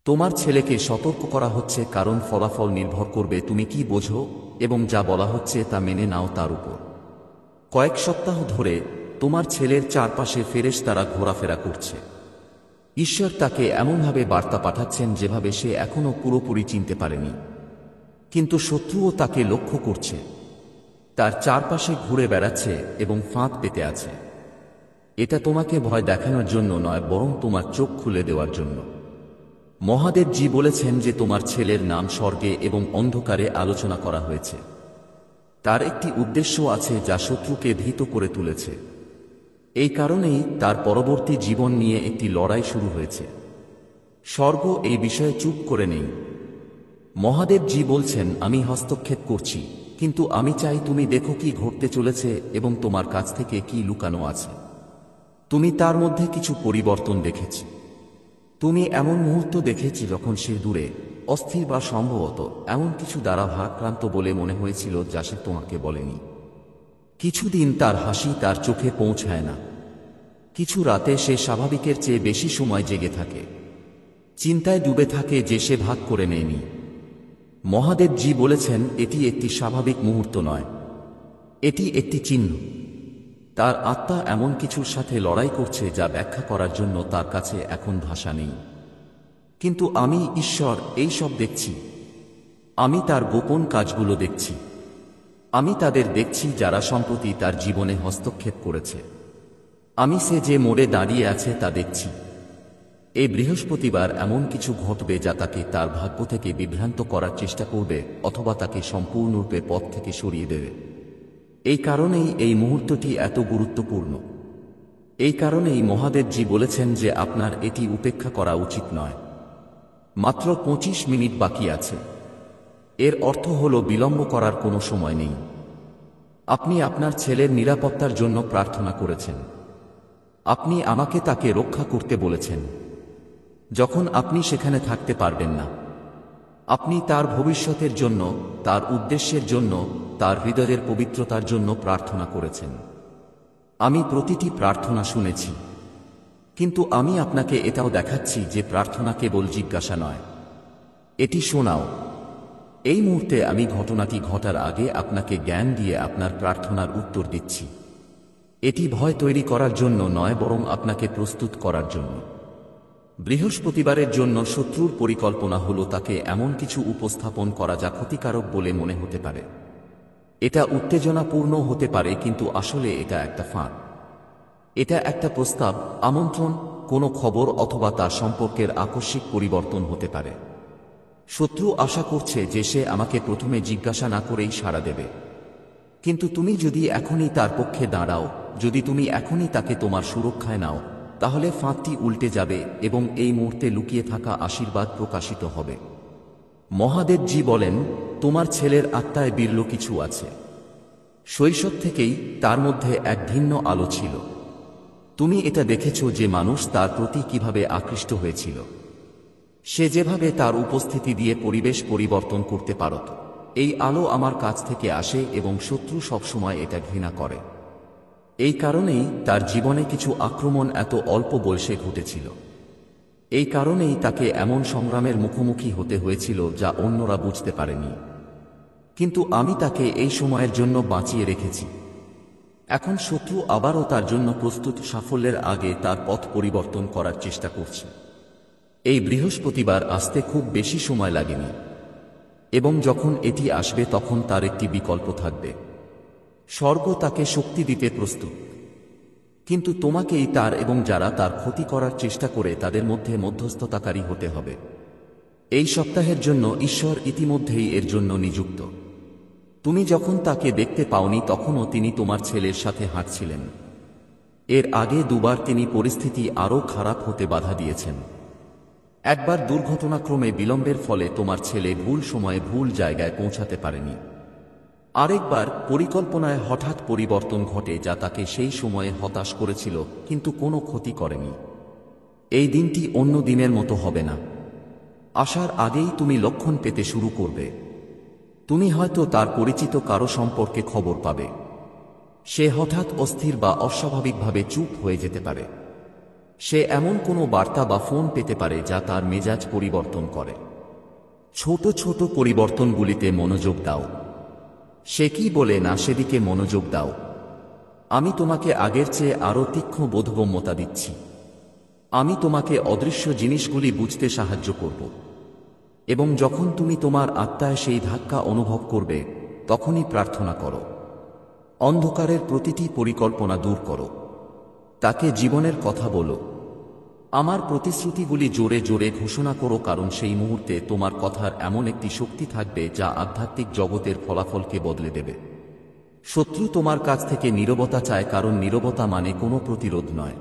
তোমার ছেলেকে সতর্ক করা হচ্ছে, কারণ ফলাফল নির্ভর করবে তুমি কি বোঝো এবং যা বলা হচ্ছে তা মেনে নাও তার উপর। কয়েক সপ্তাহ ধরে তোমার ছেলের চারপাশে ফেরেশতারা ঘোরাফেরা করছে। ঈশ্বর তাকে এমনভাবে বার্তা পাঠাচ্ছেন যেভাবে সে এখনও পুরোপুরি চিনতে পারেনি, কিন্তু শত্রুও তাকে লক্ষ্য করছে, তার চারপাশে ঘুরে বেড়াচ্ছে এবং ফাঁদ পেতে আছে। এটা তোমাকে ভয় দেখানোর জন্য নয়, বরং তোমার চোখ খুলে দেওয়ার জন্য। মহাদেবজি বলেছেন যে তোমার ছেলের নাম স্বর্গে এবং অন্ধকারে আলোচনা করা হয়েছে। তার একটি উদ্দেশ্য আছে যা শত্রুকে ভীত করে তুলেছে। এই কারণেই তার পরবর্তী জীবন নিয়ে একটি লড়াই শুরু হয়েছে। স্বর্গ এই বিষয়ে চুপ করে নেই। মহাদেবজি বলছেন, আমি হস্তক্ষেপ করছি, কিন্তু আমি চাই তুমি দেখো কি ঘটতে চলেছে এবং তোমার কাছ থেকে কি লুকানো আছে। তুমি তার মধ্যে কিছু পরিবর্তন দেখেছ। তুমি এমন মুহূর্ত দেখেছি যখন সে দূরে, অস্থির বা সম্ভবত এমন কিছু দ্বারা ভারাক্রান্ত বলে মনে হয়েছিল যা সে তোমাকে বলেনি। কিছুদিন তার হাসি তার চোখে পৌঁছায় না। কিছু রাতে সে স্বাভাবিকের চেয়ে বেশি সময় জেগে থাকে, চিন্তায় ডুবে থাকে যে সে ভাগ করে নেয়নি। মহাদেবজি বলেছেন, এটি একটি স্বাভাবিক মুহূর্ত নয়, এটি একটি চিহ্ন। তার আত্মা এমন কিছুর সাথে লড়াই করছে যা ব্যাখ্যা করার জন্য তার কাছে এখন ভাষা নেই। কিন্তু আমি ঈশ্বর এই সব দেখছি। আমি তার গোপন কাজগুলো দেখছি। আমি তাদের দেখছি যারা সম্প্রতি তার জীবনে হস্তক্ষেপ করেছে। আমি সে যে মোড়ে দাঁড়িয়ে আছে তা দেখছি। এই বৃহস্পতিবার এমন কিছু ঘটবে যা তাকে তার ভাগ্য থেকে বিভ্রান্ত করার চেষ্টা করবে, অথবা তাকে সম্পূর্ণরূপে পথ থেকে সরিয়ে দেবে। এই কারণেই এই মুহূর্তটি এত গুরুত্বপূর্ণ। এই কারণেই মহাদেবজি বলেছেন যে আপনার এটি উপেক্ষা করা উচিত নয়। মাত্র 25 মিনিট বাকি আছে। এর অর্থ হল বিলম্ব করার কোনো সময় নেই। আপনি আপনার ছেলের নিরাপত্তার জন্য প্রার্থনা করেছেন। আপনি আমাকে তাকে রক্ষা করতে বলেছেন যখন আপনি সেখানে থাকতে পারবেন না। আপনি তার ভবিষ্যতের জন্য, তার উদ্দেশ্যের জন্য, তার হৃদয়ের পবিত্রতার জন্য প্রার্থনা করেছেন। আমি প্রতিটি প্রার্থনা শুনেছি, কিন্তু আমি আপনাকে এটাও দেখাচ্ছি যে প্রার্থনা কেবল জিজ্ঞাসা নয়, এটি শোনাও। এই মুহূর্তে আমি ঘটনাটি ঘটার আগে আপনাকে জ্ঞান দিয়ে আপনার প্রার্থনার উত্তর দিচ্ছি। এটি ভয় তৈরি করার জন্য নয়, বরং আপনাকে প্রস্তুত করার জন্য। বৃহস্পতিবারের জন্য শত্রুর পরিকল্পনা হল তাকে এমন কিছু উপস্থাপন করা যা ক্ষতিকারক বলে মনে হতে পারে। এটা উত্তেজনাপূর্ণ হতে পারে, কিন্তু আসলে এটা একটা ফাঁদ। এটা একটা প্রস্তাব, আমন্ত্রণ, কোনো খবর অথবা তার সম্পর্কের আকস্মিক পরিবর্তন হতে পারে। শত্রু আশা করছে যে সে আমাকে প্রথমে জিজ্ঞাসা না করেই সাড়া দেবে। কিন্তু তুমি যদি এখনই তার পক্ষে দাঁড়াও, যদি তুমি এখনই তাকে তোমার সুরক্ষায় নাও, তাহলে ফাঁদটি উল্টে যাবে এবং এই মুহূর্তে লুকিয়ে থাকা আশীর্বাদ প্রকাশিত হবে। মহাদেবজি বলেন, তোমার ছেলের আত্মায় বিরল কিছু আছে। শৈশব থেকেই তার মধ্যে এক ভিন্ন আলো ছিল। তুমি এটা দেখেছ যে মানুষ তার প্রতি কিভাবে আকৃষ্ট হয়েছিল। সে যেভাবে তার উপস্থিতি দিয়ে পরিবেশ পরিবর্তন করতে পারত। এই আলো আমার কাছ থেকে আসে এবং শত্রু সবসময় এটা ঘৃণা করে। এই কারণেই তার জীবনে কিছু আক্রমণ এত অল্প বয়সে ঘটেছিল। এই কারণেই তাকে এমন সংগ্রামের মুখোমুখি হতে হয়েছিল যা অন্যরা বুঝতে পারেনি। কিন্তু আমি তাকে এই সময়ের জন্য বাঁচিয়ে রেখেছি। এখন শত্রু আবারও তার জন্য প্রস্তুত, সাফল্যের আগে তার পথ পরিবর্তন করার চেষ্টা করছে। এই বৃহস্পতিবার আসতে খুব বেশি সময় লাগেনি, এবং যখন এটি আসবে তখন তার একটি বিকল্প থাকবে। স্বর্গ তাকে শক্তি দিতে প্রস্তুত, কিন্তু তোমাকেই তার এবং যারা তার ক্ষতি করার চেষ্টা করে তাদের মধ্যে মধ্যস্থতাকারী হতে হবে। এই সপ্তাহের জন্য ঈশ্বর ইতিমধ্যেই এর জন্য নিযুক্ত। তুমি যখন তাকে দেখতে পাওনি তখনও তিনি তোমার ছেলের সাথে হাঁটছিলেন। এর আগে দুবার তিনি পরিস্থিতি আরও খারাপ হতে বাধা দিয়েছেন। একবার দুর্ঘটনাক্রমে বিলম্বের ফলে তোমার ছেলে ভুল সময়ে ভুল জায়গায় পৌঁছাতে পারেনি। আরেকবার পরিকল্পনায় হঠাৎ পরিবর্তন ঘটে যা তাকে সেই সময়ে হতাশ করেছিল, কিন্তু কোনো ক্ষতি করেনি। এই দিনটি অন্য দিনের মতো হবে না। আসার আগেই তুমি লক্ষণ পেতে শুরু করবে। তুমি হয়তো তার পরিচিত কারো সম্পর্কে খবর পাবে। সে হঠাৎ অস্থির বা অস্বাভাবিকভাবে চুপ হয়ে যেতে পারে। সে এমন কোনো বার্তা বা ফোন পেতে পারে যা তার মেজাজ পরিবর্তন করে। ছোট ছোট পরিবর্তনগুলিতে মনোযোগ দাও। সে কি বলে না সেদিকে মনোযোগ দাও। আমি তোমাকে আগের চেয়ে আরও তীক্ষ্ণ বোধগম্যতা দিচ্ছি। আমি তোমাকে অদৃশ্য জিনিসগুলি বুঝতে সাহায্য করব। এবং যখন তুমি তোমার আত্মায় সেই ধাক্কা অনুভব করবে, তখনই প্রার্থনা করো। অন্ধকারের প্রতিটি পরিকল্পনা দূর করো। তাকে জীবনের কথা বলো। আমার প্রতিশ্রুতিগুলি জোরে জোরে ঘোষণা করো, কারণ সেই মুহূর্তে তোমার কথার এমন একটি শক্তি থাকবে যা আধ্যাত্মিক জগতের ফলাফলকে বদলে দেবে। শত্রু তোমার কাছ থেকে নীরবতা চায়, কারণ নীরবতা মানে কোনো প্রতিরোধ নয়।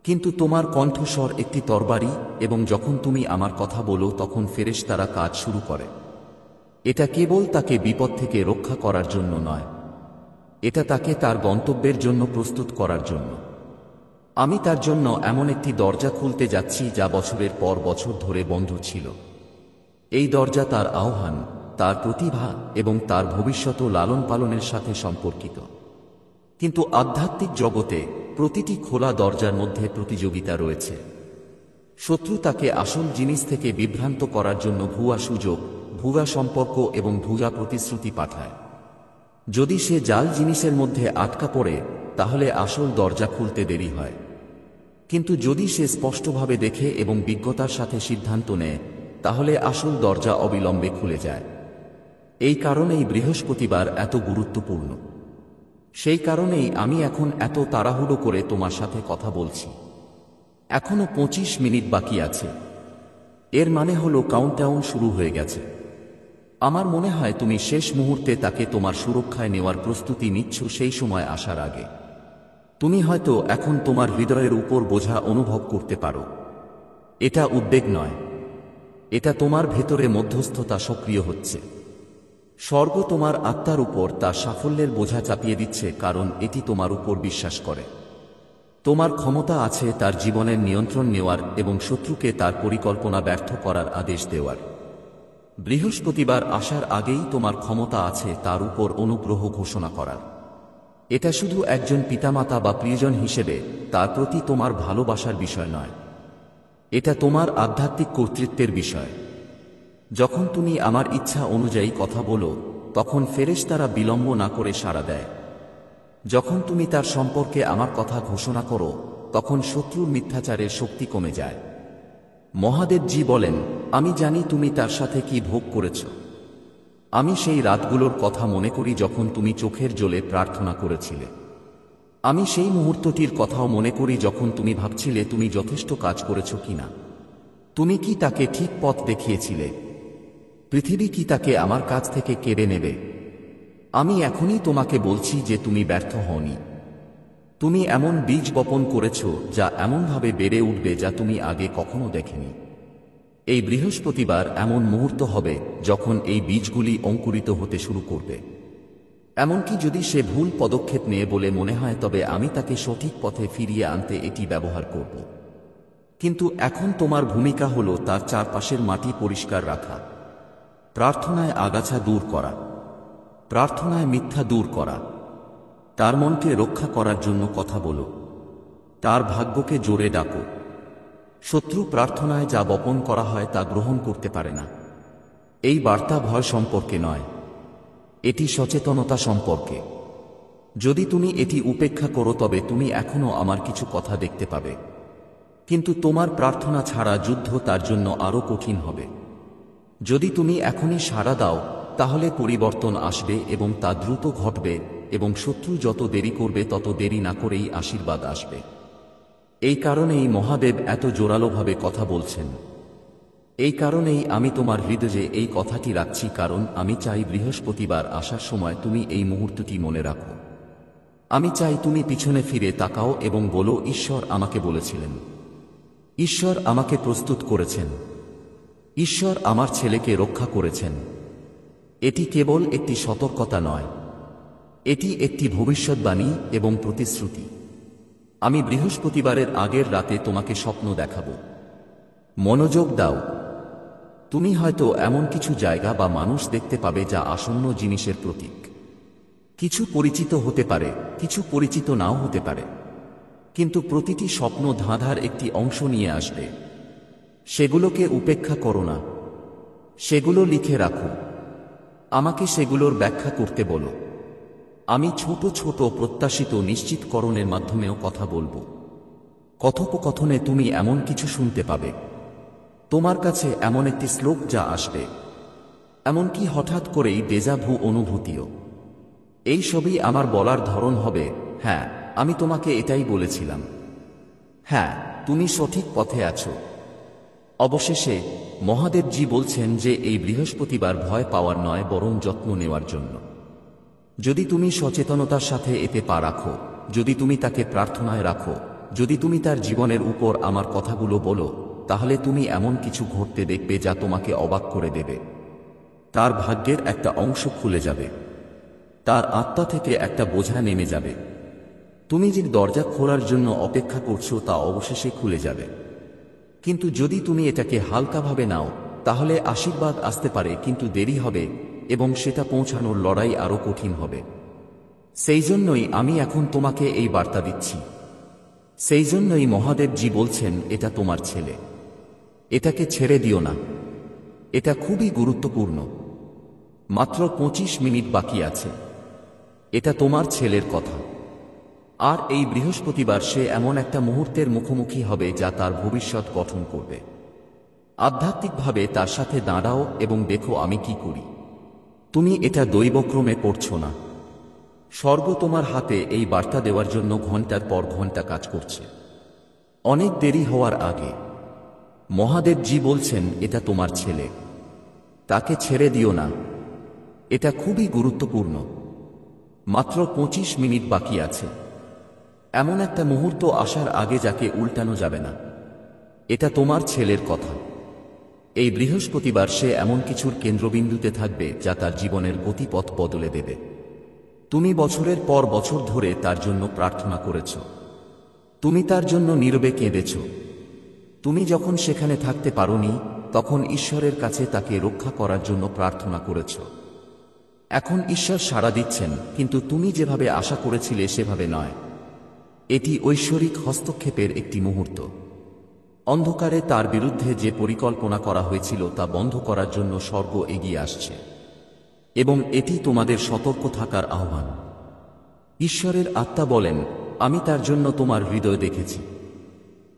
কিন্তু তোমার কণ্ঠস্বর একটি তরবারি, এবং যখন তুমি আমার কথা বলো তখন ফেরেশতারা কাজ শুরু করে। এটা কেবল তাকে বিপদ থেকে রক্ষা করার জন্য নয়, এটা তাকে তার গন্তব্যের জন্য প্রস্তুত করার জন্য। আমি তার জন্য এমন একটি দরজা খুলতে যাচ্ছি যা বছরের পর বছর ধরে বন্ধ ছিল। এই দরজা তার আহ্বান, তার প্রতিভা এবং তার ভবিষ্যৎ লালন পালনের সাথে সম্পর্কিত। কিন্তু আধ্যাত্মিক জগতে প্রতিটি খোলা দরজার মধ্যে প্রতিযোগিতা রয়েছে। শত্রু তাকে আসল জিনিস থেকে বিভ্রান্ত করার জন্য ভুয়া সুযোগ, ভুয়া সম্পর্ক এবং ভুয়া প্রতিশ্রুতি পাঠায়। যদি সে জাল জিনিসের মধ্যে আটকা পড়ে, তাহলে আসল দরজা খুলতে দেরি হয়। কিন্তু যদি সে স্পষ্টভাবে দেখে এবং বিজ্ঞতার সাথে সিদ্ধান্ত নেয়, তাহলে আসল দরজা অবিলম্বে খুলে যায়। এই কারণেই বৃহস্পতিবার এত গুরুত্বপূর্ণ। সেই কারণেই আমি এখন এত তাড়াহুড়ো করে তোমার সাথে কথা বলছি। এখনো 25 মিনিট বাকি আছে। এর মানে হলো কাউন্টডাউন শুরু হয়ে গেছে। আমার মনে হয় তুমি শেষ মুহূর্তে তাকে তোমার সুরক্ষায় নেওয়ার প্রস্তুতি নিচ্ছ, সেই সময় আসার আগে। তুমি হয়তো এখন তোমার হৃদয়ের উপর বোঝা অনুভব করতে পারো। এটা উদ্বেগ নয়, এটা তোমার ভেতরে মধ্যস্থতা সক্রিয় হচ্ছে। স্বর্গ তোমার আত্মার উপর তার সাফল্যের বোঝা চাপিয়ে দিচ্ছে, কারণ এটি তোমার উপর বিশ্বাস করে তোমার ক্ষমতা আছে তার জীবনের নিয়ন্ত্রণ নেওয়ার এবং শত্রুকে তার পরিকল্পনা ব্যর্থ করার আদেশ দেওয়ার। বৃহস্পতিবার আসার আগেই তোমার ক্ষমতা আছে তার উপর অনুগ্রহ ঘোষণা করার। এটা শুধু একজন পিতামাতা বা প্রিয়জন হিসেবে তার প্রতি তোমার ভালোবাসার বিষয় নয়, এটা তোমার আধ্যাত্মিক কর্তৃত্বের বিষয়। যখন তুমি আমার ইচ্ছা অনুযায়ী কথা বলো, তখন ফেরেশতারা বিলম্ব না করে সাড়া দেয়। যখন তুমি তার সম্পর্কে আমার কথা ঘোষণা করো, তখন শত্রুর মিথ্যাচারের শক্তি কমে যায়। মহাদেবজি বলেন, আমি জানি তুমি তার সাথে কি ভোগ করেছ। আমি সেই রাতগুলোর কথা মনে করি যখন তুমি চোখের জলে প্রার্থনা করেছিলে। আমি সেই মুহূর্তটির কথাও মনে করি যখন তুমি ভাবছিলে তুমি যথেষ্ট কাজ করেছ কিনা। তুমি কি তাকে ঠিক পথ দেখিয়েছিলে? পৃথিবী কি তাকে আমার কাছ থেকে কেড়ে নেবে? আমি এখনই তোমাকে বলছি যে তুমি ব্যর্থ হওনি। তুমি এমন বীজ বপন করেছ যা এমনভাবে বেড়ে উঠবে যা তুমি আগে কখনো দেখেনি। এই বৃহস্পতিবার এমন মুহূর্ত হবে যখন এই বীজগুলি অঙ্কুরিত হতে শুরু করবে। এমনকি যদি সে ভুল পদক্ষেপ নিয়ে বলে মনে হয়, তবে আমি তাকে সঠিক পথে ফিরিয়ে আনতে এটি ব্যবহার করব। কিন্তু এখন তোমার ভূমিকা হলো তার চারপাশের মাটি পরিষ্কার রাখা, প্রার্থনায় আগাছা দূর করা, প্রার্থনায় মিথ্যা দূর করা, তার মনকে রক্ষা করার জন্য কথা বলো, তার ভাগ্যকে জোরে ডাকো। শত্রু প্রার্থনায় যা বপন করা হয় তা গ্রহণ করতে পারে না। এই বার্তা ভয় সম্পর্কে নয়, এটি সচেতনতা সম্পর্কে। যদি তুমি এটি উপেক্ষা করো, তবে তুমি এখনো আমার কিছু কথা দেখতে পাবে। কিন্তু তোমার প্রার্থনা ছাড়া যুদ্ধ তার জন্য আরো কঠিন হবে। যদি তুমি এখনই সাড়া দাও, তাহলে পরিবর্তন আসবে এবং তা দ্রুত ঘটবে, এবং শত্রু যত দেরি করবে তত দেরি না করেই আশীর্বাদ আসবে। এই কারণেই মহাদেব এত জোরালোভাবে কথা বলছেন। এই কারণেই আমি তোমার হৃদয়ে এই কথাটি রাখছি, কারণ আমি চাই বৃহস্পতিবার আসার সময় তুমি এই মুহূর্তটি মনে রাখো। আমি চাই তুমি পিছনে ফিরে তাকাও এবং বলো, ঈশ্বর আমাকে বলেছিলেন, ঈশ্বর আমাকে প্রস্তুত করেছেন, ঈশ্বর আমার ছেলেকে রক্ষা করেছেন। এটি কেবল একটি সতর্কতা নয়, এটি একটি ভবিষ্যদ্বাণী এবং প্রতিশ্রুতি। আমি বৃহস্পতিবারের আগের রাতে তোমাকে স্বপ্ন দেখাবো। মনোযোগ দাও। তুমি হয়তো এমন কিছু জায়গা বা মানুষ দেখতে পাবে যা আসন্ন জিনিসের প্রতীক। কিছু পরিচিত হতে পারে, কিছু পরিচিত নাও হতে পারে। কিন্তু প্রতিটি স্বপ্ন ধাঁধার একটি অংশ নিয়ে আসবে। সেগুলোকে উপেক্ষা করো না, সেগুলো লিখে রাখো। আমাকে সেগুলোর ব্যাখ্যা করতে বলো। আমি ছোট ছোট প্রত্যাশিত নিশ্চিতকরণের মাধ্যমেও কথা বলবো। কথোপকথনে তুমি এমন কিছু শুনতে পাবে, তোমার কাছে এমন একটি শ্লোক যা আসবে, এমনকি হঠাৎ করেই ডেজা ভু অনুভূতিও। এই সবই আমার বলার ধরন হবে, হ্যাঁ আমি তোমাকে এটাই বলেছিলাম, হ্যাঁ তুমি সঠিক পথে আছো। অবশেষে মহাদেবজি বলছেন যে এই বৃহস্পতিবার ভয় পাওয়ার নয়, বরং যত্ন নেওয়ার জন্য। যদি তুমি সচেতনতার সাথে এতে পা রাখো, যদি তুমি তাকে প্রার্থনায় রাখো, যদি তুমি তার জীবনের উপর আমার কথাগুলো বলো, তাহলে তুমি এমন কিছু ঘটতে দেখবে যা তোমাকে অবাক করে দেবে। তার ভাগ্যের একটা অংশ খুলে যাবে, তার আত্মা থেকে একটা বোঝা নেমে যাবে। তুমি যে দরজা খোলার জন্য অপেক্ষা করছো তা অবশেষে খুলে যাবে। কিন্তু যদি তুমি এটাকে হালকাভাবে নাও, তাহলে আশীর্বাদ আসতে পারে, কিন্তু দেরি হবে এবং সেটা পৌঁছানোর লড়াই আরো কঠিন হবে। সেই জন্যই আমি এখন তোমাকে এই বার্তা দিচ্ছি। সেই জন্যই মহাদেবজি বলছেন, এটা তোমার ছেলে, এটাকে ছেড়ে দিও না। এটা খুবই গুরুত্বপূর্ণ। মাত্র 25 মিনিট বাকি আছে। এটা তোমার ছেলের কথা। আর এই বৃহস্পতিবার সে এমন একটা মুহূর্তের মুখোমুখি হবে যা তার ভবিষ্যৎ গঠন করবে। আধ্যাত্মিকভাবে তার সাথে দাঁড়াও এবং দেখো আমি কি করি। তুমি এটা দৈবক্রমে পড়ছ না। স্বর্গ তোমার হাতে এই বার্তা দেওয়ার জন্য ঘন্টার পর ঘন্টা কাজ করছে। অনেক দেরি হওয়ার আগে মহাদেবজি বলছেন, এটা তোমার ছেলে, তাকে ছেড়ে দিও না। এটা খুবই গুরুত্বপূর্ণ। মাত্র 25 মিনিট বাকি আছে। এমন একটা মুহূর্ত আসার আগে যাকে উল্টানো যাবে না। এটা তোমার ছেলের কথা। এই বৃহস্পতিবার সে এমন কিছুর কেন্দ্রবিন্দুতে থাকবে যা তার জীবনের গতিপথ বদলে দেবে। তুমি বছরের পর বছর ধরে তার জন্য প্রার্থনা করেছ, তুমি তার জন্য নীরবে কেঁদেছ। তুমি যখন সেখানে থাকতে পারোনি, তখন ঈশ্বরের কাছে তাকে রক্ষা করার জন্য প্রার্থনা করেছ। এখন ঈশ্বর সাড়া দিচ্ছেন, কিন্তু তুমি যেভাবে আশা করেছিলে সেভাবে নয়। এটি ঐশ্বরিক হস্তক্ষেপের একটি মুহূর্ত। অন্ধকারে তার বিরুদ্ধে যে পরিকল্পনা করা হয়েছিল তা বন্ধ করার জন্য স্বর্গ এগিয়ে আসছে, এবং এটি তোমাদের সতর্ক থাকার আহ্বান। ঈশ্বরের আত্মা বলেন, আমি তার জন্য তোমার হৃদয় দেখেছি।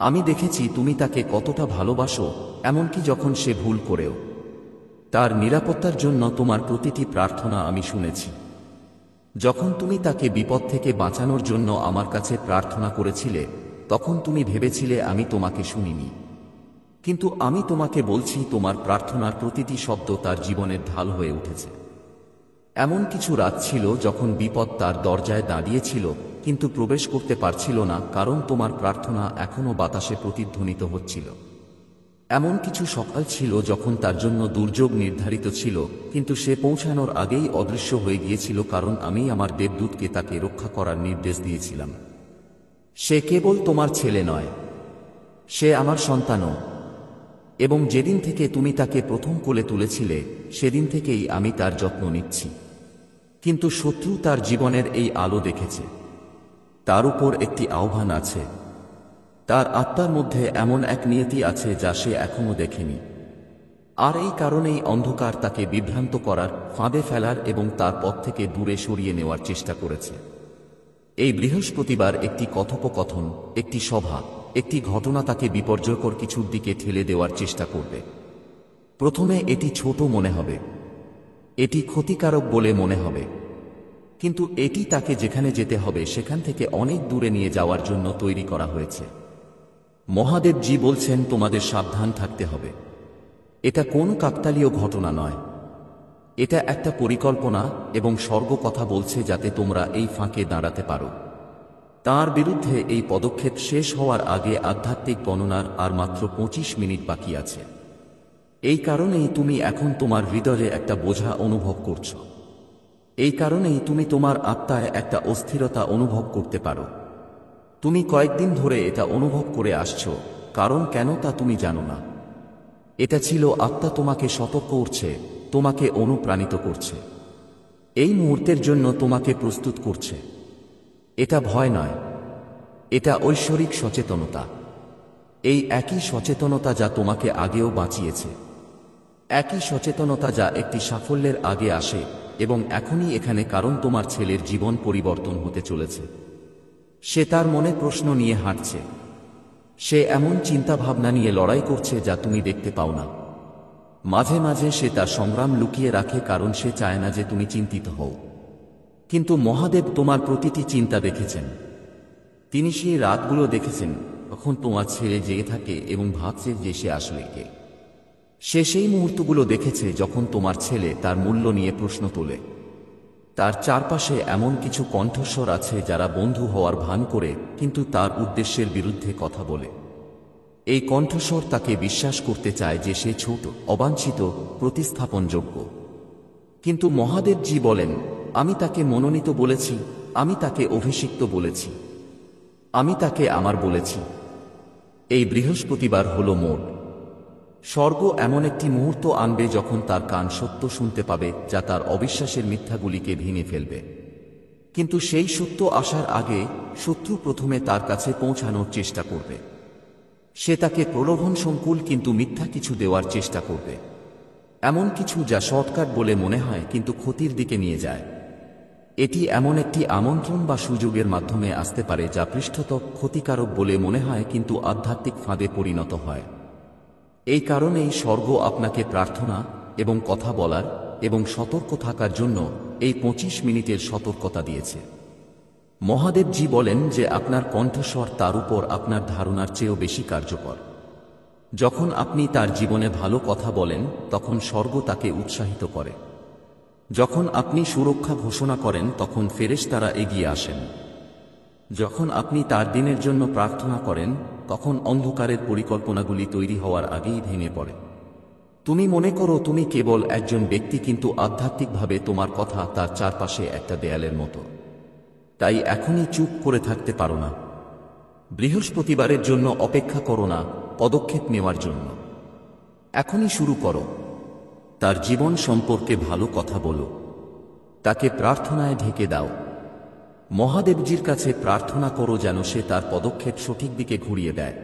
আমি দেখেছি তুমি তাকে কতটা ভালোবাসো, এমনকি যখন সে ভুল করেও। তার নিরাপত্তার জন্য তোমার প্রতিটি প্রার্থনা আমি শুনেছি। যখন তুমি তাকে বিপদ থেকে বাঁচানোর জন্য আমার কাছে প্রার্থনা করেছিলে, তখন তুমি ভেবেছিলে আমি তোমাকে শুনিনি। কিন্তু আমি তোমাকে বলছি, তোমার প্রার্থনার প্রতিটি শব্দ তার জীবনের ঢাল হয়ে উঠেছে। এমন কিছু রাত ছিল যখন বিপদ তার দরজায় দাঁড়িয়েছিল, কিন্তু প্রবেশ করতে পারছিল না, কারণ তোমার প্রার্থনা এখনও বাতাসে প্রতিধ্বনিত হচ্ছিল। এমন কিছু সকাল ছিল যখন তার জন্য দুর্যোগ নির্ধারিত ছিল, কিন্তু সে পৌঁছানোর আগেই অদৃশ্য হয়ে গিয়েছিল, কারণ আমি আমার দেবদূতকে তাকে রক্ষা করার নির্দেশ দিয়েছিলাম। সে কেবল তোমার ছেলে নয়, সে আমার সন্তানও। এবং যেদিন থেকে তুমি তাকে প্রথম কোলে তুলেছিলে, সেদিন থেকেই আমি তার যত্ন নিচ্ছি। কিন্তু শত্রু তার জীবনের এই আলো দেখেছে। তার উপর একটি আহ্বান আছে। তার আত্মার মধ্যে এমন এক নিয়তি আছে যা সে এখনো দেখেনি। আর এই কারণেই অন্ধকার তাকে বিভ্রান্ত করার, ফাঁদে ফেলার এবং তার পথ থেকে দূরে সরিয়ে নেওয়ার চেষ্টা করেছে। এই বৃহস্পতিবার একটি কথোপকথন, একটি সভা, একটি ঘটনা তাকে বিপর্যয়কর কিছুর দিকে ঠেলে দেওয়ার চেষ্টা করবে। প্রথমে এটি ছোট মনে হবে, এটি ক্ষতিকারক বলে মনে হবে, কিন্তু এটি তাকে যেখানে যেতে হবে সেখান থেকে অনেক দূরে নিয়ে যাওয়ার জন্য তৈরি করা হয়েছে। মহাদেবজি বলছেন, তোমাদের সাবধান থাকতে হবে। এটা কোন কাকতালীয় ঘটনা নয়, এটা একটা পরিকল্পনা, এবং স্বর্গ কথা বলছে যাতে তোমরা এই ফাঁকে দাঁড়াতে পারো। তার বিরুদ্ধে এই পদক্ষেপ শেষ হওয়ার আগে আধ্যাত্মিক গণনার আর মাত্র 25 মিনিট বাকি আছে। এই কারণেই তুমি এখন তোমার হৃদয়ে একটা বোঝা অনুভব করছো। এই কারণেই তুমি তোমার আত্মায় একটা অস্থিরতা অনুভব করতে পারো। তুমি কয়েকদিন ধরে এটা অনুভব করে আসছো, কারণ কেন তা তুমি জানো না। এটা ছিল আত্মা তোমাকে সতর্ক করছে, তোমাকে অনুপ্রাণিত করছে, এই মুহূর্তের জন্য তোমাকে প্রস্তুত করছে। এটা ভয় নয়, এটা ঐশ্বরিক সচেতনতা। এই একই সচেতনতা যা তোমাকে আগেও বাঁচিয়েছে, একই সচেতনতা যা একটি সাফল্যের আগে আসে এবং এখনই এখানে, কারণ তোমার ছেলের জীবন পরিবর্তন হতে চলেছে। সে তার মনে প্রশ্ন নিয়ে হাঁটছে, সে এমন চিন্তাভাবনা নিয়ে লড়াই করছে যা তুমি দেখতে পাও না। মাঝে মাঝে সে তার সংগ্রাম লুকিয়ে রাখে, কারণ সে চায় না যে তুমি চিন্তিত হও। কিন্তু মহাদেব তোমার প্রতিটি চিন্তা দেখেছেন। তিনি সেই রাতগুলো দেখেছেন তখন তোমার ছেলে জেগে থাকে এবং ভাবছে যে সে আসলে কে। সে সেই মুহূর্তগুলো দেখেছে যখন তোমার ছেলে তার মূল্য নিয়ে প্রশ্ন তোলে। তার চারপাশে এমন কিছু কণ্ঠস্বর আছে যারা বন্ধু হওয়ার ভান করে কিন্তু তার উদ্দেশ্যের বিরুদ্ধে কথা বলে। এই কণ্ঠস্বর তাকে বিশ্বাস করতে চায় যে সে ছোট, অবাঞ্ছিত, প্রতিস্থাপনযোগ্য। কিন্তু মহাদেবজি বলেন, আমি তাকে মনোনীত বলেছি, আমি তাকে অভিষিক্ত বলেছি, আমি তাকে আমার বলেছি। এই বৃহস্পতিবার হল মোড়। স্বর্গ এমন একটি মুহূর্ত আনবে যখন তার কান সত্য শুনতে পাবে যা তার অবিশ্বাসের মিথ্যাগুলিকে ভেঙে ফেলবে। কিন্তু সেই সত্য আসার আগে শত্রু প্রথমে তার কাছে পৌঁছানোর চেষ্টা করবে। সে তাকে প্রলোভন সংকুল কিন্তু মিথ্যা কিছু দেওয়ার চেষ্টা করবে, এমন কিছু যা শর্টকাট বলে মনে হয় কিন্তু ক্ষতির দিকে নিয়ে যায়। এটি এমন একটি আমন্ত্রণ বা সুযোগের মাধ্যমে আসতে পারে যা পৃষ্ঠত ক্ষতিকারক বলে মনে হয় কিন্তু আধ্যাত্মিক ফাঁদে পরিণত হয়। এই কারণেই স্বর্গ আপনাকে প্রার্থনা এবং কথা বলার এবং সতর্ক থাকার জন্য এই 25 মিনিটের সতর্কতা দিয়েছে। মহাদেবজি বলেন যে আপনার কণ্ঠস্বর তার উপর আপনার ধারণার চেয়েও বেশি কার্যকর। যখন আপনি তার জীবনে ভালো কথা বলেন তখন স্বর্গ তাকে উৎসাহিত করে। যখন আপনি সুরক্ষা ঘোষণা করেন তখন ফেরেশতারা এগিয়ে আসেন। যখন আপনি তার দিনের জন্য প্রার্থনা করেন তখন অন্ধকারের পরিকল্পনাগুলি তৈরি হওয়ার আগেই ভেঙে পড়ে। তুমি মনে করো তুমি কেবল একজন ব্যক্তি, কিন্তু আধ্যাত্মিকভাবে তোমার কথা তার চারপাশে একটা দেয়ালের মতো। তাই এখনই চুপ করে থাকতে পারো না। বৃহস্পতিবারের জন্য অপেক্ষা করো না, পদক্ষেপ নেওয়ার জন্য এখনই শুরু করো। তার জীবন সম্পর্কে ভালো কথা বলো, তাকে প্রার্থনায় ঢেকে দাও। মহাদেবজির কাছে প্রার্থনা করো যেন সে তার পদক্ষেপ সঠিক দিকে ঘুরিয়ে দেয়,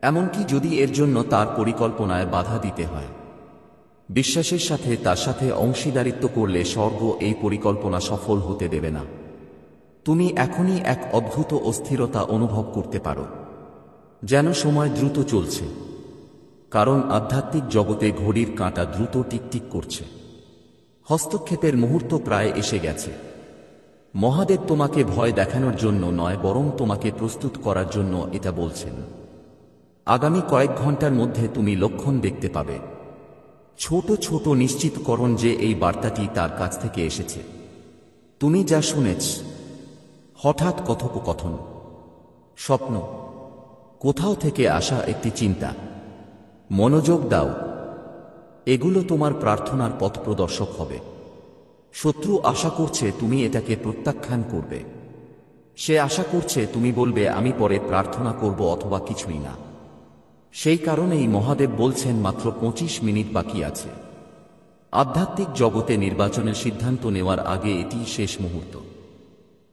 এমনকি যদি এর জন্য তার পরিকল্পনায় বাধা দিতে হয়। বিশ্বাসের সাথে তার সাথে অংশীদারিত্ব করলে স্বর্গ এই পরিকল্পনা সফল হতে দেবে না। তুমি এখনই এক অদ্ভুত অস্থিরতা অনুভব করতে পারো, যেন সময় দ্রুত চলছে, কারণ আধ্যাত্মিক জগতে ঘড়ির কাঁটা দ্রুত টিকটিক করছে। হস্তক্ষেপের মুহূর্ত প্রায় এসে গেছে। মহাদেব তোমাকে ভয় দেখানোর জন্য নয়, বরং তোমাকে প্রস্তুত করার জন্য এটা বলছেন। আগামী কয়েক ঘন্টার মধ্যে তুমি লক্ষণ দেখতে পাবে, ছোট ছোট নিশ্চিতকরণ যে এই বার্তাটি তার কাছ থেকে এসেছে। তুমি যা শুনেছ, হঠাৎ কথোপকথন, স্বপ্ন, কোথাও থেকে আসা একটি চিন্তা, মনোযোগ দাও। এগুলো তোমার প্রার্থনার পথ প্রদর্শক হবে। শত্রু আশা করছে তুমি এটাকে প্রত্যাখ্যান করবে। সে আশা করছে তুমি বলবে আমি পরে প্রার্থনা করব অথবা কিছুই না। সেই কারণেই মহাদেব বলছেন মাত্র 25 মিনিট বাকি আছে। আধ্যাত্মিক জগতে নির্বাচনের সিদ্ধান্ত নেওয়ার আগে এটি শেষ মুহূর্ত।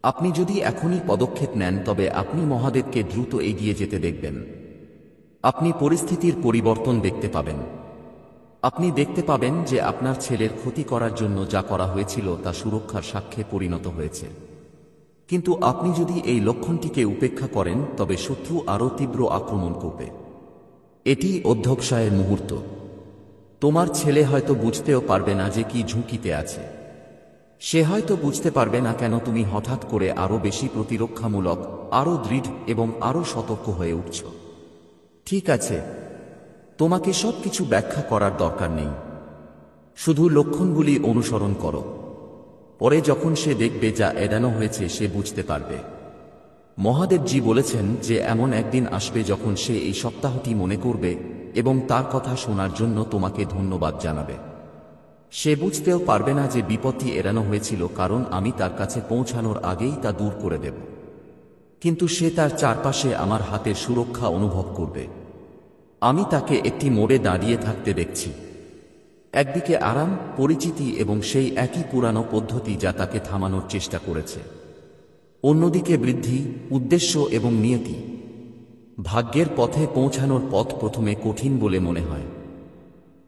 আপনি যদি এখনই পদক্ষেপ নেন তবে আপনি মহাদেবকে দ্রুত এগিয়ে যেতে দেখবেন। আপনি পরিস্থিতির পরিবর্তন দেখতে পাবেন। আপনি দেখতে পাবেন যে আপনার ছেলের ক্ষতি করার জন্য যা করা হয়েছিল তা সুরক্ষার সাক্ষ্যে পরিণত হয়েছে। কিন্তু আপনি যদি এই লক্ষণটিকে উপেক্ষা করেন তবে শত্রু আরও তীব্র আক্রমণ করবে। এটি অধ্যবসায়ের মুহূর্ত। তোমার ছেলে হয়তো বুঝতেও পারবে না যে কি ঝুঁকিতে আছে। সে হয়তো বুঝতে পারবে না কেন তুমি হঠাৎ করে আরও বেশি প্রতিরক্ষামূলক, আরও দৃঢ় এবং আরও সতর্ক হয়ে উঠছ। ঠিক আছে, তোমাকে সবকিছু ব্যাখ্যা করার দরকার নেই, শুধু লক্ষণগুলি অনুসরণ করো। পরে যখন সে দেখবে যা এড়ানো হয়েছে সে বুঝতে পারবে। মহাদেবজি বলেছেন যে এমন একদিন আসবে যখন সে এই সপ্তাহটি মনে করবে এবং তার কথা শোনার জন্য তোমাকে ধন্যবাদ জানাবে। সে বুঝতেও পারবে না যে বিপত্তি এড়ানো হয়েছিল, কারণ আমি তার কাছে পৌঁছানোর আগেই তা দূর করে দেব। কিন্তু সে তার চারপাশে আমার হাতের সুরক্ষা অনুভব করবে। আমি তাকে একটি মোড়ে দাঁড়িয়ে থাকতে দেখছি। একদিকে আরাম, পরিচিতি এবং সেই একই পুরানো পদ্ধতি যা তাকে থামানোর চেষ্টা করেছে। অন্যদিকে বৃদ্ধি, উদ্দেশ্য এবং নিয়তি। ভাগ্যের পথে পৌঁছানোর পথ প্রথমে কঠিন বলে মনে হয়।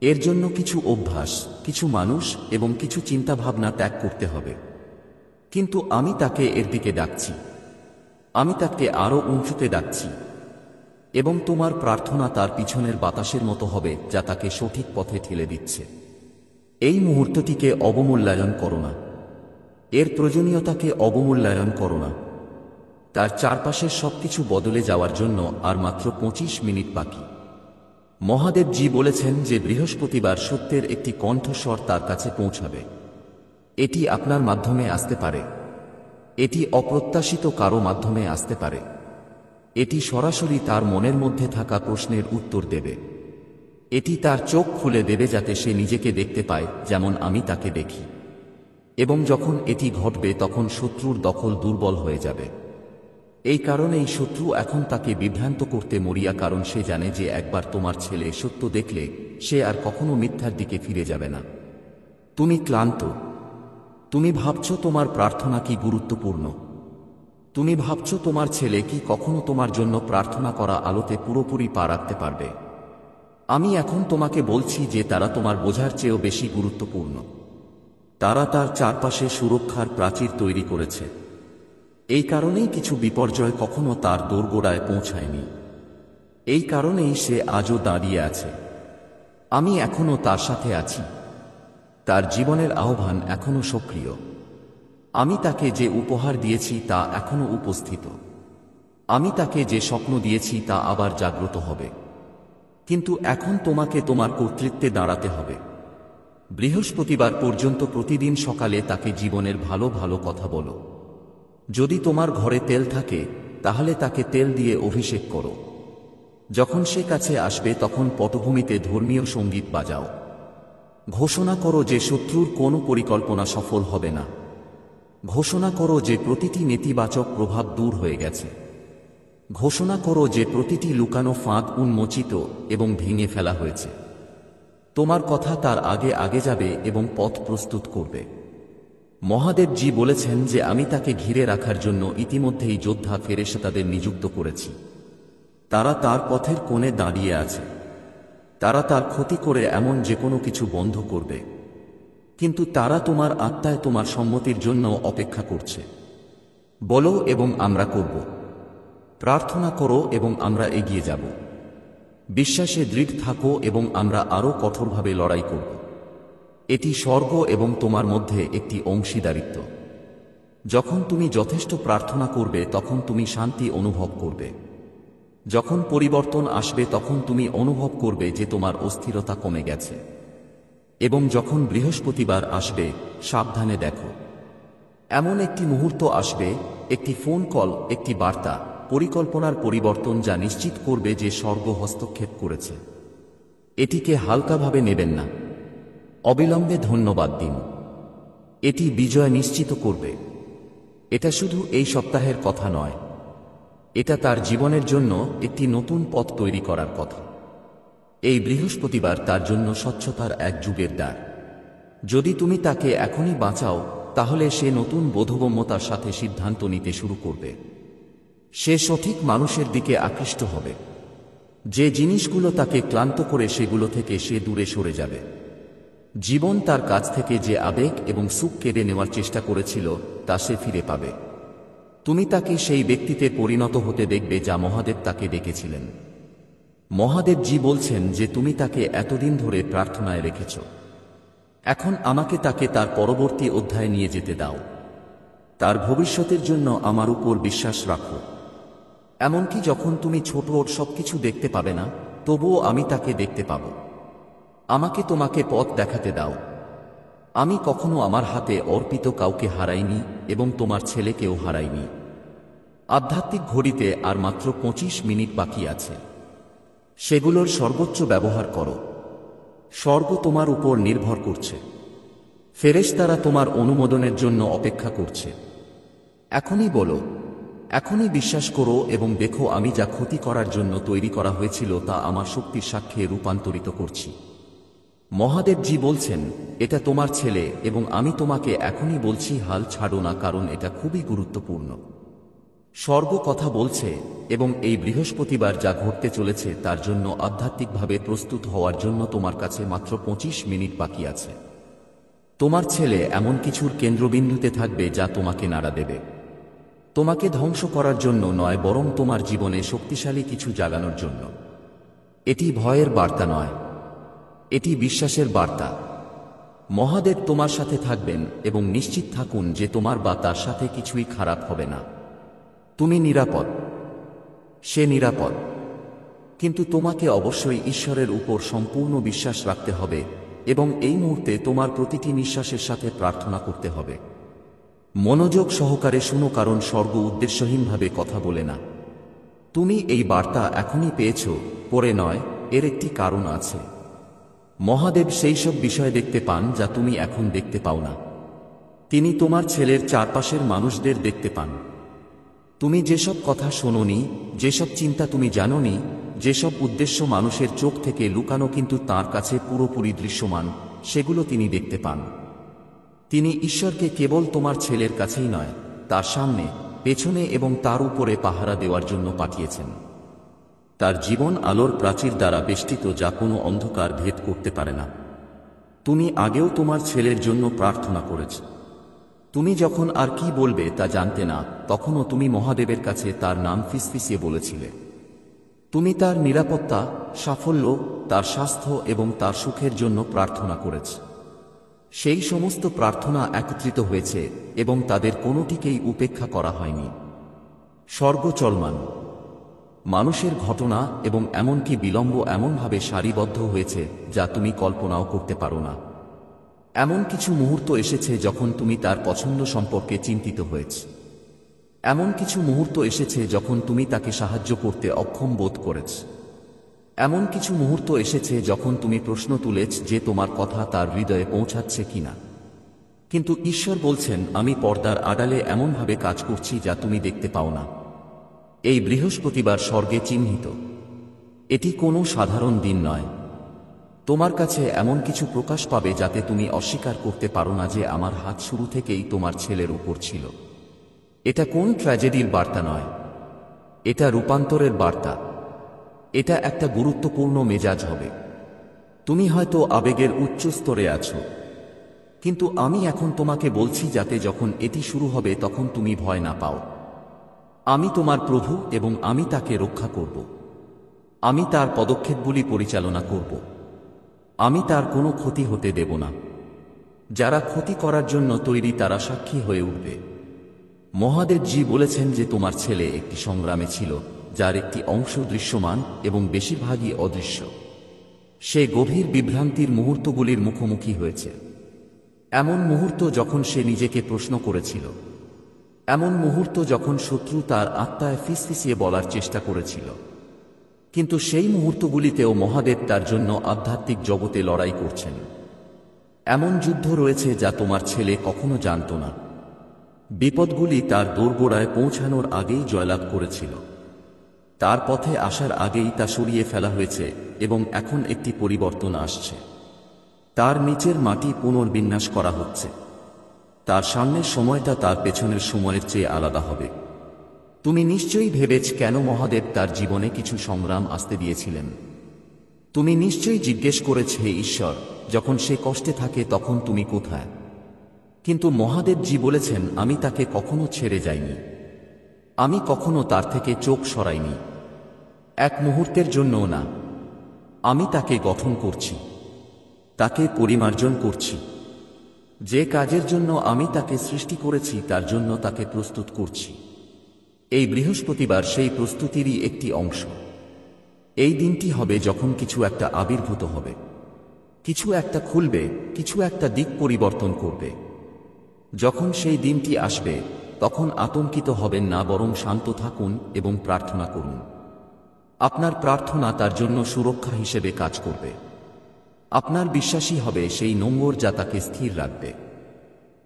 এর জন্য কিছু অভ্যাস, কিছু মানুষ এবং কিছু চিন্তাভাবনা ত্যাগ করতে হবে। কিন্তু আমি তাকে এর দিকে ডাকছি। আমি তাকে আরও উঁচুতে ডাকছি। এবং তোমার প্রার্থনা তার পিছনের বাতাসের মতো হবে যা তাকে সঠিক পথে ঠেলে দিচ্ছে। এই মুহূর্তটিকে অবমূল্যায়ন করো না। এর প্রয়োজনীয়তাকে অবমূল্যায়ন করো না। তার চারপাশের সবকিছু বদলে যাওয়ার জন্য আর মাত্র 25 মিনিট বাকি। মহাদেবজি বলেছেন যে বৃহস্পতিবার সত্যের একটি কণ্ঠস্বর তার কাছে পৌঁছাবে। এটি আপনার মাধ্যমে আসতে পারে। এটি অপ্রত্যাশিত কারো মাধ্যমে আসতে পারে। এটি সরাসরি তার মনের মধ্যে থাকা প্রশ্নের উত্তর দেবে। এটি তার চোখ খুলে দেবে যাতে সে নিজেকে দেখতে পায় যেমন আমি তাকে দেখি। এবং যখন এটি ঘটবে তখন শত্রুর দখল দুর্বল হয়ে যাবে। এই কারণেই শত্রু এখন তাকে বিভ্রান্ত করতে মরিয়া, কারণ সে জানে যে একবার তোমার ছেলে সত্য দেখলে সে আর কখনো মিথ্যার দিকে ফিরে যাবে না। তুমি ক্লান্ত। তুমি ভাবছ তোমার প্রার্থনা কি গুরুত্বপূর্ণ। তুমি ভাবছ তোমার ছেলে কি কখনো তোমার জন্য প্রার্থনা করা আলোতে পুরোপুরি পা রাখতে পারবে। আমি এখন তোমাকে বলছি যে তারা তোমার বোঝার চেয়েও বেশি গুরুত্বপূর্ণ। তারা তার চারপাশে সুরক্ষার প্রাচীর তৈরি করেছে। এই কারণেই কিছু বিপর্যয় কখনো তার দোরগোড়ায় পৌঁছায়নি। এই কারণেই সে আজও দাঁড়িয়ে আছে। আমি এখনো তার সাথে আছি। তার জীবনের আহ্বান এখনো সক্রিয়। আমি তাকে যে উপহার দিয়েছি তা এখনো উপস্থিত। আমি তাকে যে স্বপ্ন দিয়েছি তা আবার জাগ্রত হবে। কিন্তু এখন তোমাকে তোমার কর্তৃত্বে দাঁড়াতে হবে। বৃহস্পতিবার পর্যন্ত প্রতিদিন সকালে তাকে জীবনের ভালো ভালো কথা বলো। যদি তোমার ঘরে তেল থাকে তাহলে তাকে তেল দিয়ে অভিষেক করো। যখন সে কাছে আসবে তখন পটভূমিতে ধর্মীয় সঙ্গীত বাজাও। ঘোষণা করো যে শত্রুর কোনো পরিকল্পনা সফল হবে না। ঘোষণা করো যে প্রতিটি নেতিবাচক প্রভাব দূর হয়ে গেছে। ঘোষণা করো যে প্রতিটি লুকানো ফাঁদ উন্মোচিত এবং ভেঙে ফেলা হয়েছে। তোমার কথা তার আগে আগে যাবে এবং পথ প্রস্তুত করবে। মহাদেবজি বলেছেন যে আমি তাকে ঘিরে রাখার জন্য ইতিমধ্যেই যোদ্ধা ফেরেশতাদের নিযুক্ত করেছি। তারা তার পথের কোণে দাঁড়িয়ে আছে। তারা তার ক্ষতি করে এমন যে কোনো কিছু বন্ধ করবে। কিন্তু তারা তোমার আত্মায় তোমার সম্মতির জন্য অপেক্ষা করছে। বলো এবং আমরা করব। প্রার্থনা করো এবং আমরা এগিয়ে যাব। বিশ্বাসে দৃঢ় থাকো এবং আমরা আরও কঠোরভাবে লড়াই করব। এটি স্বর্গ এবং তোমার মধ্যে একটি অংশীদারিত্ব। যখন তুমি যথেষ্ট প্রার্থনা করবে তখন তুমি শান্তি অনুভব করবে। যখন পরিবর্তন আসবে তখন তুমি অনুভব করবে যে তোমার অস্থিরতা কমে গেছে। এবং যখন বৃহস্পতিবার আসবে সাবধানে দেখো। এমন একটি মুহূর্ত আসবে, একটি ফোন কল, একটি বার্তা, পরিকল্পনার পরিবর্তন যা নিশ্চিত করবে যে স্বর্গ হস্তক্ষেপ করেছে। এটিকে হালকাভাবে নেবেন না। অবিলম্বে ধন্যবাদ দিন। এটি বিজয় নিশ্চিত করবে। এটা শুধু এই সপ্তাহের কথা নয়। এটা তার জীবনের জন্য একটি নতুন পথ তৈরি করার কথা। এই বৃহস্পতিবার তার জন্য স্বচ্ছতার এক যুগের দ্বার। যদি তুমি তাকে এখনই বাঁচাও তাহলে সে নতুন বোধগম্যতার সাথে সিদ্ধান্ত নিতে শুরু করবে। সে সঠিক মানুষের দিকে আকৃষ্ট হবে। যে জিনিসগুলো তাকে ক্লান্ত করে সেগুলো থেকে সে দূরে সরে যাবে। জীবন তার কাছ থেকে যে আবেগ এবং সুখ কেড়ে নেওয়ার চেষ্টা করেছিল তা সে ফিরে পাবে। তুমি তাকে সেই ব্যক্তিতে পরিণত হতে দেখবে যা মহাদেব তাকে ডেকেছিলেন। মহাদেবজি বলছেন যে তুমি তাকে এতদিন ধরে প্রার্থনায় রেখেছ। এখন আমাকে তাকে তার পরবর্তী অধ্যায়ে নিয়ে যেতে দাও। তার ভবিষ্যতের জন্য আমার উপর বিশ্বাস রাখো। এমনকি যখন তুমি ছোট সবকিছু দেখতে পাবে না, তবুও আমি তাকে দেখতে পাব। আমাকে তোমাকে পথ দেখাতে দাও। আমি কখনো আমার হাতে অর্পিত কাউকে হারাইনি এবং তোমার ছেলেকেও হারাইনি। আধ্যাত্মিক ঘড়িতে আর মাত্র 25 মিনিট বাকি আছে। সেগুলোর সর্বোচ্চ ব্যবহার করো। স্বর্গ তোমার উপর নির্ভর করছে। ফেরেশতারা তোমার অনুমোদনের জন্য অপেক্ষা করছে। এখনই বলো, এখনই বিশ্বাস করো এবং দেখো আমি যা ক্ষতি করার জন্য তৈরি করা হয়েছিল তা আমার শক্তির সাক্ষ্যে রূপান্তরিত করছি। মহাদেবজি বলছেন, এটা তোমার ছেলে এবং আমি তোমাকে এখনই বলছি হাল ছাড়ো না, কারণ এটা খুবই গুরুত্বপূর্ণ। স্বর্গ কথা বলছে এবং এই বৃহস্পতিবার যা ঘটতে চলেছে তার জন্য আধ্যাত্মিকভাবে প্রস্তুত হওয়ার জন্য তোমার কাছে মাত্র 25 মিনিট বাকি আছে। তোমার ছেলে এমন কিছুর কেন্দ্রবিন্দুতে থাকবে যা তোমাকে নাড়া দেবে। তোমাকে ধ্বংস করার জন্য নয়, বরং তোমার জীবনে শক্তিশালী কিছু জাগানোর জন্য। এটি ভয়ের বার্তা নয়, এটি বিশ্বাসের বার্তা। মহাদেব তোমার সাথে থাকবেন এবং নিশ্চিত থাকুন যে তোমার বা তার সাথে কিছুই খারাপ হবে না। তুমি নিরাপদ, সে নিরাপদ। কিন্তু তোমাকে অবশ্যই ঈশ্বরের উপর সম্পূর্ণ বিশ্বাস রাখতে হবে এবং এই মুহূর্তে তোমার প্রতিটি নিঃশ্বাসের সাথে প্রার্থনা করতে হবে। মনোযোগ সহকারে শুনো, কারণ স্বর্গ উদ্দেশ্যহীনভাবে কথা বলে না। তুমি এই বার্তা এখনই পেয়েছ, পরে নয়, এর একটি কারণ আছে। মহাদেব সেই সব বিষয় দেখতে পান যা তুমি এখন দেখতে পাও না। তিনি তোমার ছেলের চারপাশের মানুষদের দেখতে পান। তুমি যেসব কথা শোনোনি, যেসব চিন্তা তুমি জানোনি, যেসব উদ্দেশ্য মানুষের চোখ থেকে লুকানো কিন্তু তার কাছে পুরোপুরি দৃশ্যমান, সেগুলো তিনি দেখতে পান। তিনি ঈশ্বরকে কেবল তোমার ছেলের কাছেই নয়, তার সামনে, পেছনে এবং তার উপরে পাহারা দেওয়ার জন্য পাঠিয়েছেন। তার জীবন আলোর প্রাচীর দ্বারা বেষ্টিত যা কোনো অন্ধকার ভেদ করতে পারে না। তুমি আগেও তোমার ছেলের জন্য প্রার্থনা করেছ। তুমি যখন আর কি বলবে তা জানতে না, তখনও তুমি মহাদেবের কাছে তার নাম ফিসফিসিয়ে বলেছিলে। তুমি তার নিরাপত্তা, সাফল্য, তার স্বাস্থ্য এবং তার সুখের জন্য প্রার্থনা করেছ। সেই সমস্ত প্রার্থনা একত্রিত হয়েছে এবং তাদের কোনোটিকেই উপেক্ষা করা হয়নি। স্বর্গ চলমান, মানুষের ঘটনা এবং এমনকি বিলম্ব এমনভাবে সারিবদ্ধ হয়েছে যা তুমি কল্পনাও করতে পারো না। এমন কিছু মুহূর্ত এসেছে যখন তুমি তার পছন্দ সম্পর্কে চিন্তিত হয়েছ। এমন কিছু মুহূর্ত এসেছে যখন তুমি তাকে সাহায্য করতে অক্ষম বোধ করেছ। এমন কিছু মুহূর্ত এসেছে যখন তুমি প্রশ্ন তুলেছ যে তোমার কথা তার হৃদয়ে পৌঁছাচ্ছে কিনা। কিন্তু ঈশ্বর বলছেন, আমি পর্দার আড়ালে এমনভাবে কাজ করছি যা তুমি দেখতে পাও না। এই বৃহস্পতিবার স্বর্গে চিহ্নিত। এটি কোনো সাধারণ দিন নয়। তোমার কাছে এমন কিছু প্রকাশ পাবে যাতে তুমি অস্বীকার করতে পারো না যে আমার হাত শুরু থেকেই তোমার ছেলের উপর ছিল। এটা কোন ট্র্যাজেডির বার্তা নয়, এটা রূপান্তরের বার্তা। এটা একটা গুরুত্বপূর্ণ মেজাজ হবে। তুমি হয়তো আবেগের উচ্চ স্তরে আছো, কিন্তু আমি এখন তোমাকে বলছি যাতে যখন এটি শুরু হবে তখন তুমি ভয় না পাও। আমি তোমার প্রভু এবং আমি তাকে রক্ষা করব। আমি তার পদক্ষেপগুলি পরিচালনা করব। আমি তার কোনো ক্ষতি হতে দেব না। যারা ক্ষতি করার জন্য তৈরি তারা সাক্ষী হয়ে উঠবে। মহাদেবজি বলেছেন যে তোমার ছেলে একটি সংগ্রামে ছিল যার একটি অংশ দৃশ্যমান এবং বেশিরভাগই অদৃশ্য। সে গভীর বিভ্রান্তির মুহূর্তগুলির মুখোমুখি হয়েছে। এমন মুহূর্ত যখন সে নিজেকে প্রশ্ন করেছিল, এমন মুহূর্ত যখন শত্রু তার আত্মায় ফিসফিসিয়ে বলার চেষ্টা করেছিল। কিন্তু সেই মুহূর্তগুলিতেও মহাদেব তার জন্য আধ্যাত্মিক জগতে লড়াই করছেন। এমন যুদ্ধ রয়েছে যা তোমার ছেলে কখনো জানত না। বিপদগুলি তার দোরগোড়ায় পৌঁছানোর আগেই জয়লাভ করেছিল। তার পথে আসার আগেই তা সরিয়ে ফেলা হয়েছে এবং এখন একটি পরিবর্তন আসছে। তার নিচের মাটি পুনর্বিন্যাস করা হচ্ছে। তার সামনের সময়টা তার পেছনের সময়ের চেয়ে আলাদা হবে। তুমি নিশ্চয়ই ভেবেছ কেন মহাদেব তার জীবনে কিছু সংগ্রাম আসতে দিয়েছিলেন। তুমি নিশ্চয়ই জিজ্ঞেস করেছ, হে ঈশ্বর, যখন সে কষ্টে থাকে তখন তুমি কোথায়? কিন্তু মহাদেবজি বলেছেন, আমি তাকে কখনো ছেড়ে যাইনি। আমি কখনো তার থেকে চোখ সরাইনি, এক মুহূর্তের জন্যও না। আমি তাকে গঠন করছি, তাকে পরিমার্জন করছি। যে কাজের জন্য আমি তাকে সৃষ্টি করেছি তার জন্য তাকে প্রস্তুত করছি। এই বৃহস্পতিবার সেই প্রস্তুতিরই একটি অংশ। এই দিনটি হবে যখন কিছু একটা আবির্ভূত হবে, কিছু একটা খুলবে, কিছু একটা দিক পরিবর্তন করবে। যখন সেই দিনটি আসবে তখন আতঙ্কিত হবেন না, বরং শান্ত থাকুন এবং প্রার্থনা করুন। আপনার প্রার্থনা তার জন্য সুরক্ষা হিসেবে কাজ করবে। আপনার বিশ্বাসই হবে সেই নোঙর যা তাকে স্থির রাখবে।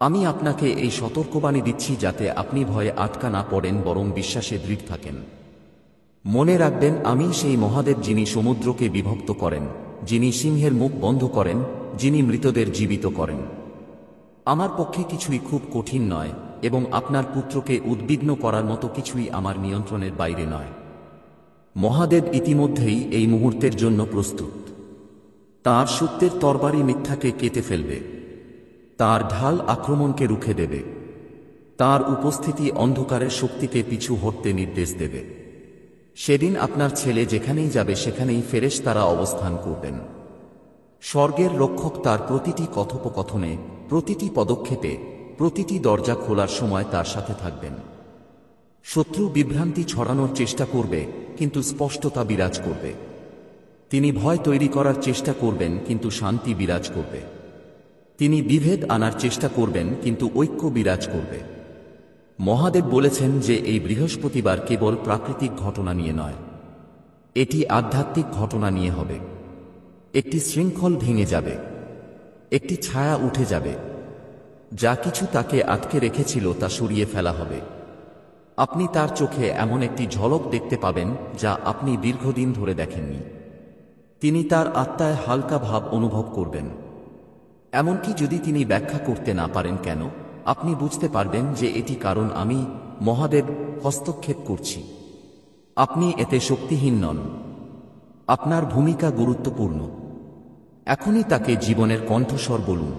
আমি আপনাকে এই সতর্কবাণী দিচ্ছি যাতে আপনি ভয়ে আটকা না পড়েন, বরং বিশ্বাসে দৃঢ় থাকেন। মনে রাখবেন, আমি সেই মহাদেব যিনি সমুদ্রকে বিভক্ত করেন, যিনি সিংহের মুখ বন্ধ করেন, যিনি মৃতদের জীবিত করেন। আমার পক্ষে কিছুই খুব কঠিন নয়, এবং আপনার পুত্রকে উদ্বিগ্ন করার মতো কিছুই আমার নিয়ন্ত্রণের বাইরে নয়। মহাদেব ইতিমধ্যেই এই মুহূর্তের জন্য প্রস্তুত। তাঁর সত্যের তরবারি মিথ্যাকে কেটে ফেলবে, তাঁর ঢাল আক্রমণকে রুখে দেবে, তাঁর উপস্থিতি অন্ধকারের শক্তিকে পিছু হটতে নির্দেশ দেবে। সেদিন আপনার ছেলে যেখানেই যাবে সেখানেই ফেরেশতারা অবস্থান করবেন। স্বর্গের রক্ষক তার প্রতিটি কথোপকথনে, প্রতিটি পদক্ষেপে, প্রতিটি দরজা খোলার সময় তার সাথে থাকবেন। শত্রু বিভ্রান্তি ছড়ানোর চেষ্টা করবে, কিন্তু স্পষ্টতা বিরাজ করবে। তিনি ভয় তৈরি করার চেষ্টা করবেন, কিন্তু শান্তি বিরাজ করবে। তিনি বিভেদ আনার চেষ্টা করবেন, কিন্তু ঐক্য বিরাজ করবে। মহাদেব বলেছেন যে এই বৃহস্পতিবার কেবল প্রাকৃতিক ঘটনা নিয়ে নয়, এটি আধ্যাত্মিক ঘটনা নিয়ে হবে। একটি শৃঙ্খল ভেঙে যাবে, একটি ছায়া উঠে যাবে, যা কিছু তাকে আটকে রেখেছিল তা সরিয়ে ফেলা হবে। আপনি তার চোখে এমন একটি ঝলক দেখতে পাবেন যা আপনি দীর্ঘদিন ধরে দেখেননি। তিনি তার আত্মায় হালকা ভাব অনুভব করবেন। এমনকি যদি তিনি ব্যাখ্যা করতে না পারেন কেন, আপনি বুঝতে পারবেন যে এটি কারণ আমি, মহাদেব, হস্তক্ষেপ করছি। আপনি এতে শক্তিহীন নন, আপনার ভূমিকা গুরুত্বপূর্ণ। এখনই তাকে জীবনের কণ্ঠস্বর বলুন।